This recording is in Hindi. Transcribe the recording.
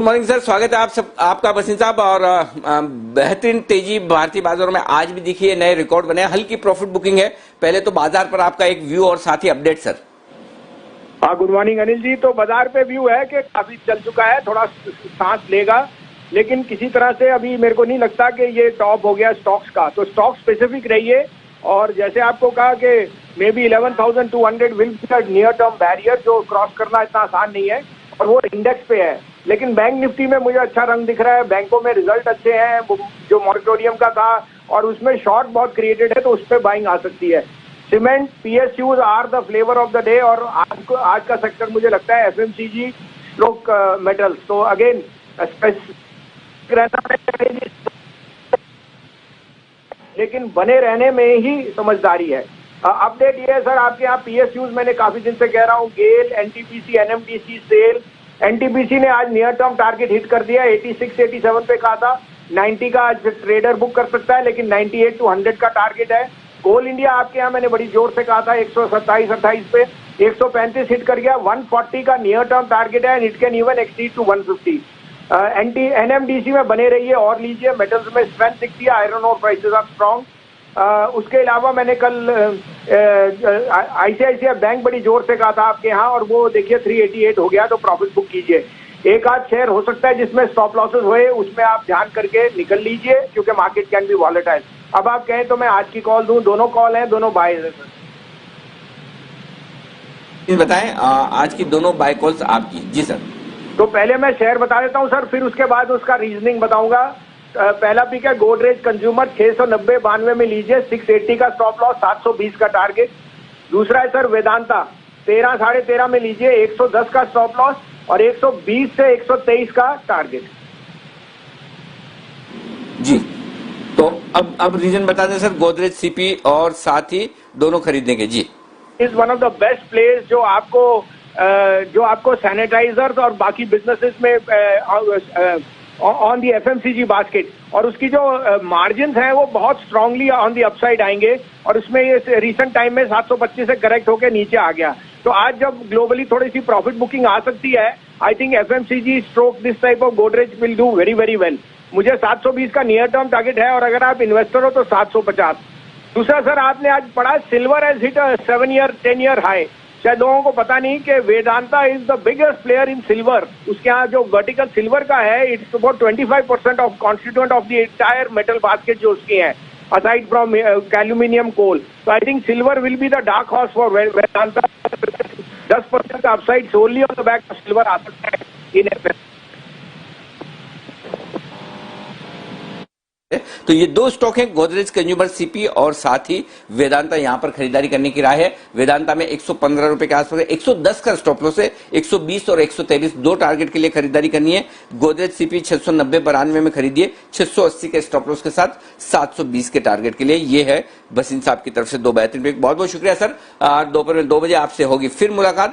गुड मॉर्निंग सर, स्वागत है आपका बसिन साहब। और बेहतरीन तेजी भारतीय बाजारों में आज भी दिखी है, नए रिकॉर्ड बने, हल्की प्रॉफिट बुकिंग है। पहले तो बाजार पर आपका एक व्यू और साथ ही अपडेट सर। हाँ, गुड मॉर्निंग अनिल जी। तो बाजार पे व्यू है कि काफी चल चुका है, थोड़ा सांस लेगा, लेकिन किसी तरह से अभी मेरे को नहीं लगता कि ये टॉप हो गया स्टॉक्स का। तो स्टॉक स्पेसिफिक रहिए, और जैसे आपको कहा कि may be 11,200 will be the near term barrier, जो क्रॉस करना इतना आसान नहीं है, और वो इंडेक्स पे है। लेकिन बैंक निफ्टी में मुझे अच्छा रंग दिख रहा है, बैंकों में रिजल्ट अच्छे हैं, जो मॉरिटोरियम का था, और उसमें शॉर्ट बहुत क्रिएटेड है, तो उस पर बाइंग आ सकती है। Cement, PSUs are the flavour of the day, और आज का सेक्टर मुझे लगता है एफएमसीजी स्ट्रोक मेटल्स। तो अगेन लेकिन बने रहने में ही समझदारी है। अपडेट ये है सर, आपके यहाँ पीएसयूज मैंने काफी दिन से कह रहा हूँ, गेल, एनटीपीसी, एनएमडीसी, सेल। एनटीपीसी ने आज नियर टर्म टारगेट हिट कर दिया, 86, 87 पे कहा था, 90 का आज ट्रेडर बुक कर सकता है, लेकिन 98 to 100 का टारगेट है। कोल इंडिया आपके यहाँ मैंने बड़ी जोर से कहा था 127-28 पे, 135 हिट कर गया, 140 का नियर टर्म टारगेट है, it can even exceed to 150। NMDC में बने रहिए और लीजिए, मेटल्स में स्ट्रेंथ दिखती है, आयरन और प्राइसेस आर स्ट्रॉन्ग। उसके अलावा मैंने कल आईसीआईसीआई बैंक बड़ी जोर से कहा था आपके यहाँ, और वो देखिए 388 हो गया, तो प्रॉफिट बुक कीजिए। एक आध शेयर हो सकता है जिसमें स्टॉप लॉसेस हुए, उसमें आप ध्यान करके निकल लीजिए, क्योंकि मार्केट कैन बी वॉलेटाइल। अब आप कहें तो मैं आज की कॉल दूं, दोनों कॉल हैं, दोनों बायज है सर। बताएं आज की दोनों बाय कॉल्स आपकी। जी सर। तो पहले मैं शेयर बता देता हूं सर, फिर उसके बाद उसका रीजनिंग बताऊंगा। पहला पिक है गोदरेज कंज्यूमर, 690-92 में लीजिए, 680 का स्टॉप लॉस, 720 का टारगेट। दूसरा है सर वेदांता, 13-13.5 में लीजिए, 110 का स्टॉप लॉस, और 120 से 123 का टारगेट। जी, तो अब रीजन बता दें सर, गोदरेज, सीपी और साथ ही दोनों खरीदने के। जी, is one of the best place जो आपको सैनिटाइजर्स और बाकी बिजनेसेस में ऑन दी एफएमसीजी बास्केट, और उसकी जो मार्जिन्स हैं वो बहुत स्ट्रांगली ऑन दी अपसाइड आएंगे, और उसमें ये रिसेंट टाइम में 725 से करेक्ट होकर नीचे आ गया। तो आज जब ग्लोबली थोड़ी सी प्रॉफिट बुकिंग आ सकती है, I think FMCG stroke this type of Godrej will do very very well. मुझे 720 का नियर टर्म टारगेट है, और अगर आप इन्वेस्टर हो तो 750। दूसरा सर, आपने आज पढ़ा silver has hit 10 year high. शायद लोगों को पता नहीं कि Vedanta is the biggest player in silver. उसके यहाँ जो वर्टिकल सिल्वर का है, it's about 25% of constituent of the entire metal basket जो उसकी है, aside from एल्यूमिनियम कोल। तो I think silver will be the dark horse for Vedanta. 10% का upside solely on the back of silver आ सकता है इन एफएम। तो ये दो स्टॉक हैं, गोदरेज कंज्यूमर, सीपी, और साथ ही वेदांता। यहां पर खरीदारी करने की राय है। वेदांता में 115 रुपए के आसपास, 110 का स्टॉप लॉस है, 120 और 123 दो टारगेट के लिए खरीदारी करनी है। गोदरेज सीपी 690-92 में खरीदिए, 680 के स्टॉप लॉस के साथ 720 के टारगेट के लिए। ये है बसिन साहब की तरफ से दो बेहतरीन। बहुत बहुत शुक्रिया सर। दोपहर में 2 बजे आपसे होगी फिर मुलाकात।